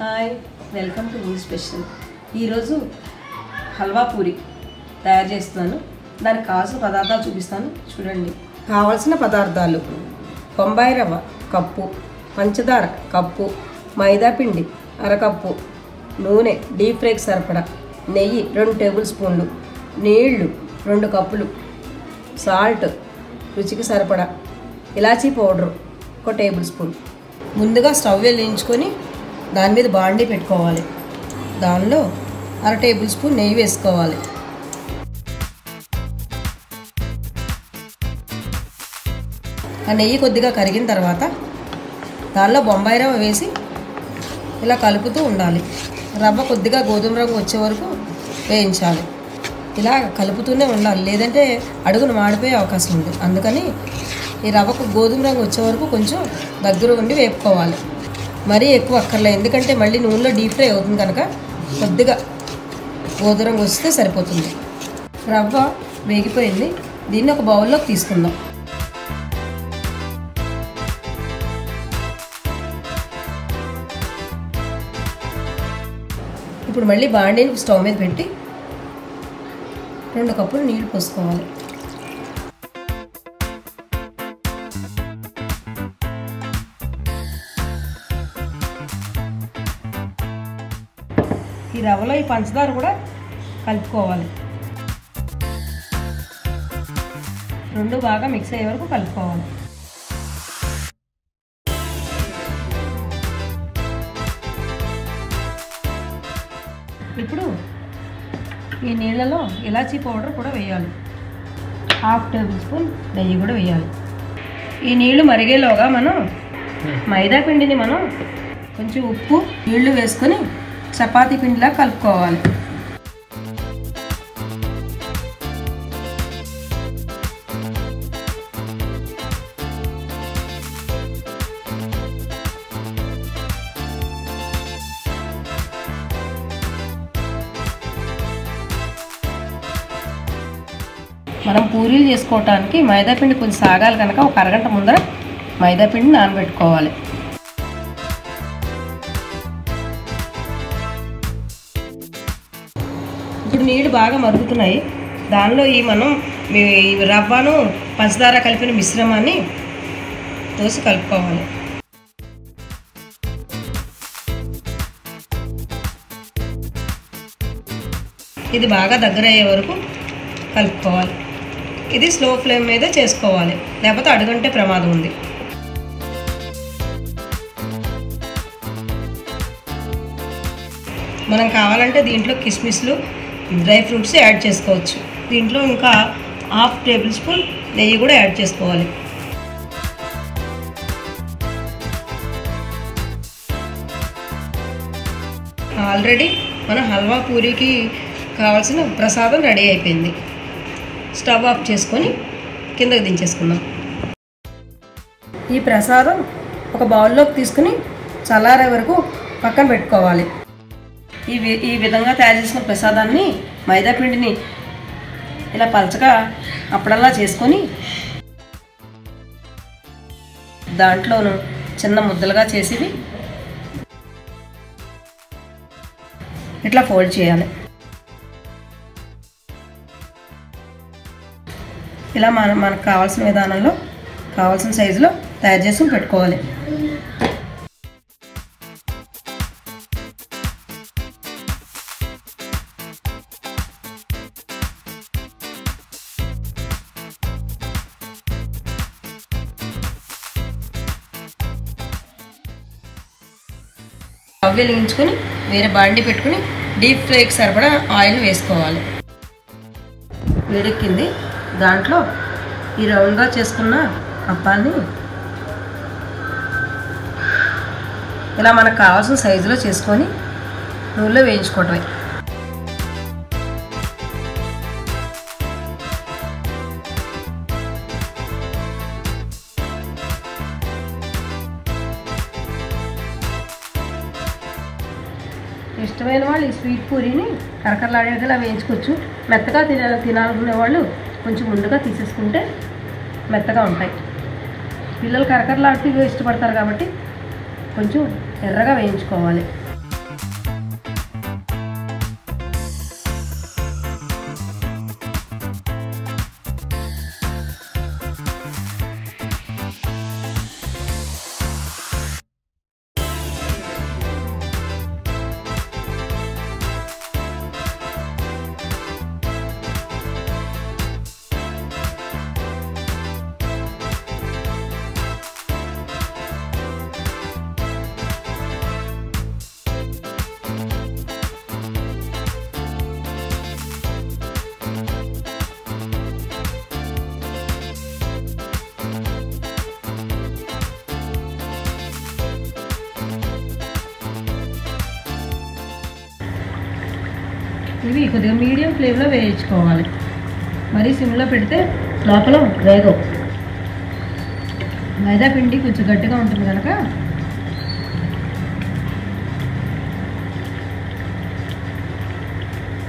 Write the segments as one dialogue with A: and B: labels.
A: Hi welcome to me special. ఈరోజు హల్వా పూరి తయారు చేస్తున్నాను. దానికి కావాల్సిన పదార్థాలు చూపిస్తాను చూడండి. కావాల్సిన పదార్థాలు: బొంబాయి రవ్వ కప్పు, పంచదార కప్పు, మైదాపిండి అరకప్పు, నూనె డీప్ ఫ్రైకి సరిపడా, నెయ్యి 2 టేబుల్ స్పూన్లు, నీళ్లు 2 కప్పులు, సాల్ట్ రుచికి సరిపడా, ఇలాచీ పౌడరు 1 టేబుల్ స్పూన్. ముందుగా స్టవ్ వెలిగించుకొని దాని మీద బాండీ పెట్టుకోవాలి. దానిలో 1/2 టేబుల్ స్పూన్ నెయ్యి వేసుకోవాలి. ఆ నెయ్యి కొద్దిగా కరిగిన తర్వాత దానిలో బొంబాయి రవ్వ వేసి ఇలా కలుపుతూ ఉండాలి. రవ్వ కొద్దిగా గోధుమ రంగు వచ్చే వరకు వేయించాలి. ఇలా కలుపుతూనే ఉండాలి, లేదంటే అడుగును మాడిపోయే అవకాశం ఉంది. అందుకని ఈ రవ్వకు గోధుమ రంగు వచ్చే వరకు కొంచెం దగ్గర ఉండి వేపుకోవాలి. మరీ ఎక్కువ అక్కర్లేదు, ఎందుకంటే మళ్ళీ నూనెలో డీప్ ఫ్రై అవుతుంది కనుక కొద్దిగా గోధుమ రంగు వస్తే సరిపోతుంది. రవ్వ వేగిపోయింది, దీన్ని ఒక బౌల్లోకి తీసుకుందాం. ఇప్పుడు మళ్ళీ బాండీని స్టవ్ మీద పెట్టి 2 కప్పులు నీళ్ళు పోసుకోవాలి. ఈ రవ్వలో ఈ పంచదార కూడా కలుపుకోవాలి. 2 బాగా మిక్స్ అయ్యే వరకు కలుపుకోవాలి. ఇప్పుడు ఈ నీళ్ళలో ఇలాచీ పౌడర్ కూడా వేయాలి. 1/2 టేబుల్ స్పూన్ నెయ్యి కూడా వేయాలి. ఈ నీళ్లు మరిగేలోగా మనం మైదా పిండిని కొంచెం ఉప్పు నీళ్లు వేసుకొని చపాతీ పిండిలా కలుపుకోవాలి. మనం పూరీలు చేసుకోవటానికి మైదాపిండి కొంచెం సాగాలి కనుక ఒక అరగంట ముందర మైదాపిండి నానబెట్టుకోవాలి. ఇప్పుడు నీళ్ళు బాగా మరుగుతున్నాయి. దానిలో మనం రవ్వను పంచదార కలిపిన మిశ్రమాన్ని తోసి కలుపుకోవాలి. ఇది బాగా దగ్గర అయ్యే వరకు కలుపుకోవాలి. ఇది స్లో ఫ్లేమ్ మీద చేసుకోవాలి, లేకపోతే అడుగంటే ప్రమాదం ఉంది. మనం కావాలంటే దీంట్లో కిస్మిస్లు డ్రై ఫ్రూట్స్ యాడ్ చేసుకోవచ్చు. దీంట్లో ఇంకా 1/2 టేబుల్ స్పూన్ నెయ్యి కూడా యాడ్ చేసుకోవాలి. ఆల్రెడీ మన హల్వా పూరికి కావాల్సిన ప్రసాదం రెడీ అయిపోయింది. స్టవ్ ఆఫ్ చేసుకొని కిందకి దించేసుకుందాం. ఈ ప్రసాదం ఒక బౌల్లోకి తీసుకుని చల్లారే వరకు పక్కన పెట్టుకోవాలి. ఈ విధంగా తయారు చేసిన ప్రసాదాన్ని మైదా పిండిని ఇలా పలచగా అప్పుడల్లా చేసుకొని దాంట్లోనూ చిన్న ముద్దలుగా చేసి ఇట్లా ఫోల్డ్ చేయాలి. ఇలా మనకు కావాల్సిన విధానంలో కావాల్సిన సైజులో తయారు చేసుకుని పెట్టుకోవాలి. స్టవ్ వెలిగించుకొని వేరే బాండీ పెట్టుకుని డీప్ ఫ్రైకి సరిపడా ఆయిల్ వేసుకోవాలి. వేడెక్కింది, దాంట్లో ఈ రౌండ్గా చేసుకున్న అప్పాన్ని ఇలా మనకు కావాల్సిన సైజులో చేసుకొని నూనెలో వేయించుకోవటమే. ఇష్టమైన వాళ్ళు ఈ స్వీట్ పూరీని కరకరలాడేలా వేయించుకోవచ్చు. మెత్తగా తినాలనుకునే వాళ్ళు కొంచెం ముందుగా తీసేసుకుంటే మెత్తగా ఉంటాయి. పిల్లలు కరకరలాడుతూ ఇష్టపడతారు కాబట్టి కొంచెం ఎర్రగా వేయించుకోవాలి. ఇవి కొద్దిగా మీడియం ఫ్లేమ్లో వేయించుకోవాలి. మరీ సిమ్లో పెడితే లోపల వేగవు. మైదా పిండి కొంచెం గట్టిగా ఉంటుంది కనుక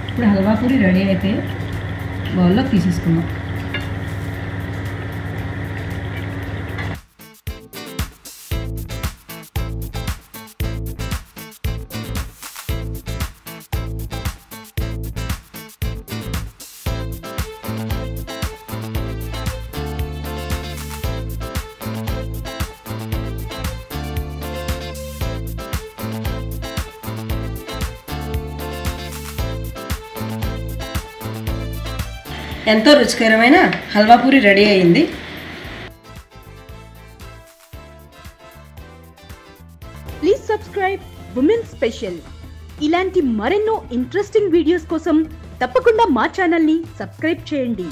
A: ఇప్పుడు హల్వా పూరి రెడీ అయిపోయి బౌల్లో తీసేసుకుందాం. ఎంతో రుచికరమైన హల్వా పూరి రెడీ అయింది.
B: Please subscribe women special. ఇలాంటి మరెన్నో ఇంట్రెస్టింగ్ వీడియోస్ కోసం తప్పకుండా మా ఛానల్ని సబ్స్క్రైబ్ చేయండి.